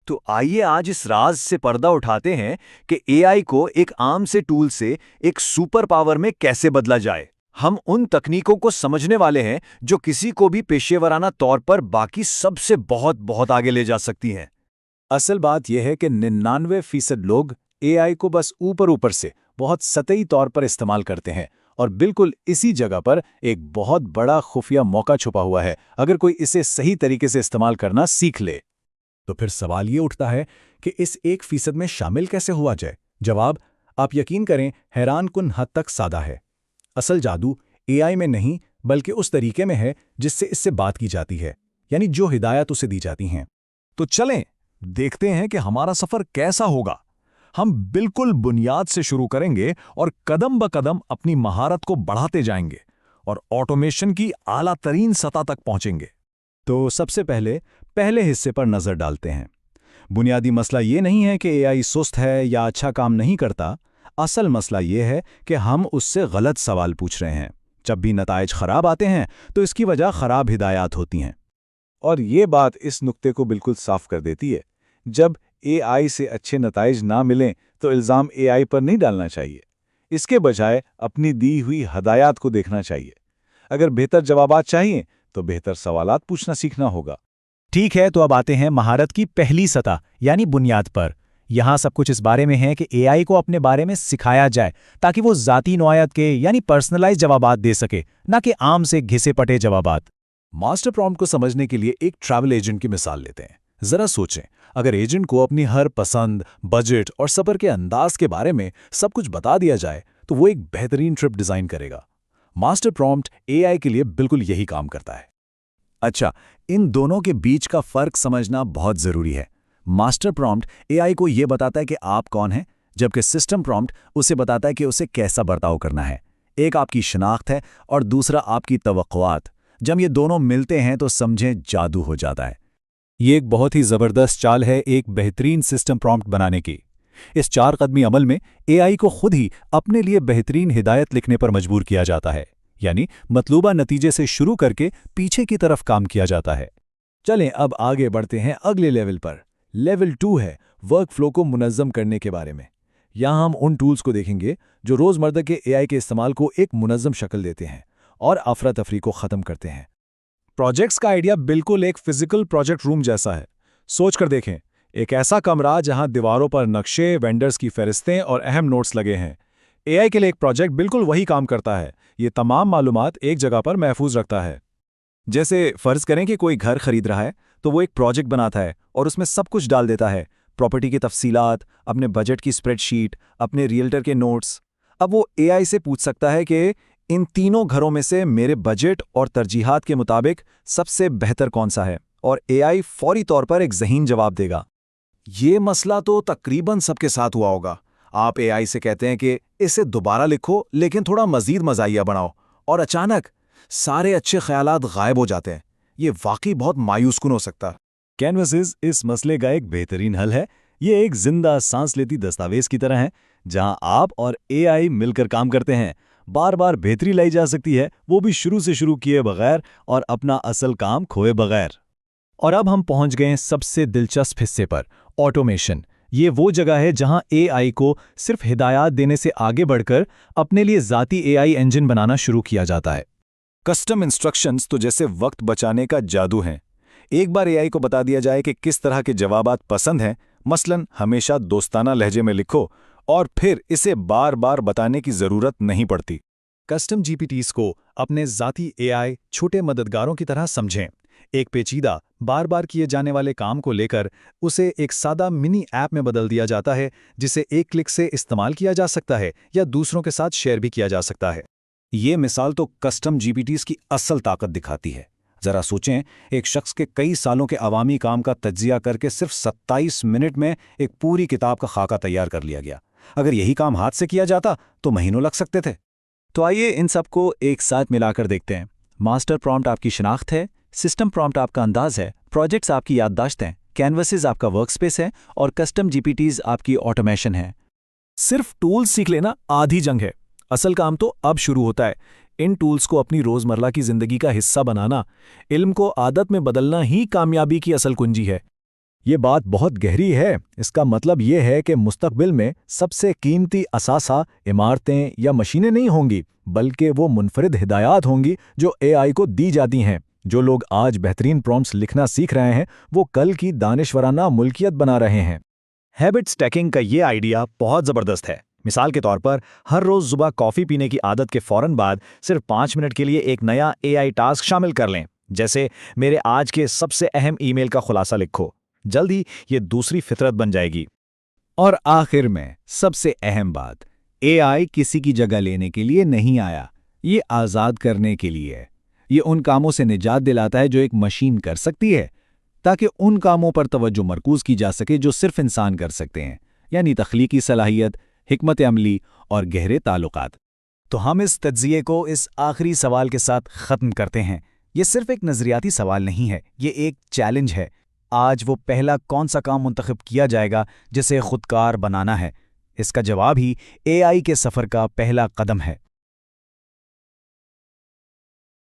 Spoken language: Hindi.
तो आइए आज इस राज से पर्दा उठाते हैं कि एआई को एक आम से टूल से एक सुपर पावर में कैसे बदला जाए। हम उन तकनीकों को समझने वाले हैं जो किसी को भी पेशेवराना तौर पर बाकी सबसे बहुत बहुत आगे ले जा सकती हैं। असल बात यह है कि 99% लोग एआई को बस ऊपर ऊपर से बहुत सतही तौर पर इस्तेमाल करते हैं और बिल्कुल इसी जगह पर एक बहुत बड़ा खुफिया मौका छुपा हुआ है अगर कोई इसे सही तरीके से इस्तेमाल करना सीख ले। तो फिर सवाल ये उठता है कि इस 1% में शामिल कैसे हुआ जाए। जवाब, आप यकीन करें, हैरानकुन हद तक सादा है। असल जादू एआई में नहीं बल्कि उस तरीके में है जिससे इससे बात की जाती है, यानी जो हिदायत उसे दी जाती हैं। तो चलें देखते हैं कि हमारा सफर कैसा होगा। हम बिल्कुल बुनियाद से शुरू करेंगे और कदम ब कदम अपनी महारत को बढ़ाते जाएंगे और ऑटोमेशन की आला तरीन सतह तक पहुंचेंगे। तो सबसे पहले हिस्से पर नजर डालते हैं। बुनियादी मसला ये नहीं है कि एआई सुस्त है या अच्छा काम नहीं करता। असल मसला ये है कि हम उससे गलत सवाल पूछ रहे हैं। जब भी नताइज खराब आते हैं तो इसकी वजह खराब हिदायत होती हैं। और ये बात इस नुक्ते को बिल्कुल साफ कर देती है। जब एआई से अच्छे नताइज ना मिलें तो इल्ज़ाम एआई पर नहीं डालना चाहिए। इसके बजाय अपनी दी हुई हदायत को देखना चाहिए। अगर बेहतर जवाबात चाहिए तो बेहतर सवालात पूछना सीखना होगा। ठीक है, तो अब आते हैं महारत की पहली सतह यानी बुनियाद पर। यहाँ सब कुछ इस बारे में है कि एआई को अपने बारे में सिखाया जाए ताकि वो ज़ाती नौआयत के यानी पर्सनलाइज जवाबात दे सके, ना कि आम से घिसे पटे जवाबात। मास्टर प्रॉम्प्ट को समझने के लिए एक ट्रैवल एजेंट की मिसाल लेते हैं। जरा सोचें, अगर एजेंट को अपनी हर पसंद, बजट और सफर के अंदाज के बारे में सब कुछ बता दिया जाए तो वो एक बेहतरीन ट्रिप डिजाइन करेगा। मास्टर प्रॉम्प्ट एआई के लिए बिल्कुल यही काम करता है। अच्छा, इन दोनों के बीच का फर्क समझना बहुत जरूरी है। मास्टर प्रॉम्प्ट एआई को यह बताता है कि आप कौन हैं, जबकि सिस्टम प्रॉम्प्ट उसे बताता है कि उसे कैसा बर्ताव करना है। एक आपकी शनाख्त है और दूसरा आपकी तवक्कुआत। जब ये दोनों मिलते हैं तो समझें जादू हो जाता है। ये एक बहुत ही ज़बरदस्त चाल है एक बेहतरीन सिस्टम प्रॉम्प्ट बनाने की। इस 4 कदमी अमल में एआई को खुद ही अपने लिए बेहतरीन हिदायत लिखने पर मजबूर किया जाता है, यानी मतलूबा नतीजे से शुरू करके पीछे की तरफ काम किया जाता है। चलें अब आगे बढ़ते हैं अगले लेवल पर। लेवल 2 है वर्क फ्लो को मुनज़्ज़म करने के बारे में। यहाँ हम उन टूल्स को देखेंगे जो रोज़मर्रा के एआई के इस्तेमाल को एक मुनज़्ज़म शक्ल देते हैं और अफरा तफरी को ख़त्म करते हैं। प्रोजेक्ट्स का आइडिया बिल्कुल एक फिजिकल प्रोजेक्ट रूम जैसा है। सोच कर देखें, एक ऐसा कमरा जहां दीवारों पर नक्शे, वेंडर्स की फहरिस्तें और अहम नोट्स लगे हैं। एआई के लिए एक प्रोजेक्ट बिल्कुल वही काम करता है। ये तमाम मालूमात एक जगह पर महफूज रखता है। जैसे फ़र्ज़ करें कि कोई घर खरीद रहा है तो वो एक प्रोजेक्ट बनाता है और उसमें सब कुछ डाल देता है, प्रॉपर्टी की तफसीलात, अपने बजट की स्प्रेडशीट, अपने रियल्टर के नोट्स। अब वो एआई से पूछ सकता है कि इन तीनों घरों में से मेरे बजट और तरजीहात के मुताबिक सबसे बेहतर कौन सा है, और एआई फौरी तौर पर एक ज़हीन जवाब देगा। ये मसला तो तकरीबन सबके साथ हुआ होगा। आप एआई से कहते हैं कि इसे दोबारा लिखो लेकिन थोड़ा मज़ीद मज़ाहिया बनाओ, और अचानक सारे अच्छे ख्यालात गायब हो जाते हैं। ये वाकई बहुत मायूसकुन हो सकता है। कैनवसेस इस मसले का एक बेहतरीन हल है। ये एक जिंदा सांस लेती दस्तावेज की तरह है जहां आप और एआई मिलकर काम करते हैं। बार बार बेहतरी लाई जा सकती है, वो भी शुरू से शुरू किए बगैर और अपना असल काम खोए बगैर। और अब हम पहुंच गए सबसे दिलचस्प हिस्से पर, ऑटोमेशन। ये वो जगह है जहां एआई को सिर्फ हिदायत देने से आगे बढ़कर अपने लिए ज़ाती एआई इंजन बनाना शुरू किया जाता है। कस्टम इंस्ट्रक्शंस तो जैसे वक्त बचाने का जादू हैं। एक बार एआई को बता दिया जाए कि किस तरह के जवाबात पसंद हैं, मसलन हमेशा दोस्ताना लहजे में लिखो, और फिर इसे बार बार बताने की ज़रूरत नहीं पड़ती। कस्टम जीपीटीज़ को अपने ज़ाती एआई छोटे मददगारों की तरह समझें। एक पेचीदा, बार बार किए जाने वाले काम को लेकर उसे एक सादा मिनी ऐप में बदल दिया जाता है, जिसे एक क्लिक से इस्तेमाल किया जा सकता है या दूसरों के साथ शेयर भी किया जा सकता है। ये मिसाल तो कस्टम जीपीटीज़ की असल ताकत दिखाती है। ज़रा सोचें, एक शख्स के कई सालों के अवामी काम का तज्जिया करके सिर्फ 27 मिनट में एक पूरी किताब का खाका तैयार कर लिया गया। अगर यही काम हाथ से किया जाता तो महीनों लग सकते थे। तो आइए इन सबको एक साथ मिलाकर देखते हैं। मास्टर प्रॉम्प्ट आपकी शिनाख्त है, सिस्टम प्रॉम्प्ट आपका अंदाज है, प्रोजेक्ट्स आपकी याददाश्त हैं, कैनवसेस आपका वर्कस्पेस है और कस्टम जीपीटीज़ आपकी ऑटोमेशन है। सिर्फ टूल्स सीख लेना आधी जंग है। असल काम तो अब शुरू होता है। इन टूल्स को अपनी रोज़मर्रा की ज़िंदगी का हिस्सा बनाना, इल्म को आदत में बदलना ही कामयाबी की असल कुंजी है। ये बात बहुत गहरी है। इसका मतलब ये है कि मुस्तकबिल में सबसे कीमती असासा इमारतें या मशीनें नहीं होंगी, बल्कि वो मुनफरिद हिदायत होंगी जो एआई को दी जाती हैं। जो लोग आज बेहतरीन प्रॉम्प्ट्स लिखना सीख रहे हैं, वो कल की दानिशवराना मुल्कियत बना रहे हैं। हैबिट स्टैकिंग का ये आइडिया बहुत ज़बरदस्त है। मिसाल के तौर पर हर रोज़ सुबह कॉफ़ी पीने की आदत के फ़ौरन बाद सिर्फ 5 मिनट के लिए एक नया एआई टास्क शामिल कर लें, जैसे मेरे आज के सबसे अहम ईमेल का खुलासा लिखो। जल्द ही ये दूसरी फितरत बन जाएगी। और आखिर में सबसे अहम बात, एआई किसी की जगह लेने के लिए नहीं आया, ये आज़ाद करने के लिए है। ये उन कामों से निजात दिलाता है जो एक मशीन कर सकती है, ताकि उन कामों पर तवज्जो मरकूज की जा सके जो सिर्फ इंसान कर सकते हैं, यानी तख्लीकी सलाहियत, हिकमत अमली और गहरे ताल्लुकात। तो हम इस तज्जिए को इस आखिरी सवाल के साथ ख़त्म करते हैं। ये सिर्फ एक नज़रियाती सवाल नहीं है, ये एक चैलेंज है। आज वो पहला कौन सा काम मुंतखब किया जाएगा जिसे खुदकार बनाना है? इसका जवाब ही एआई के सफ़र का पहला कदम है।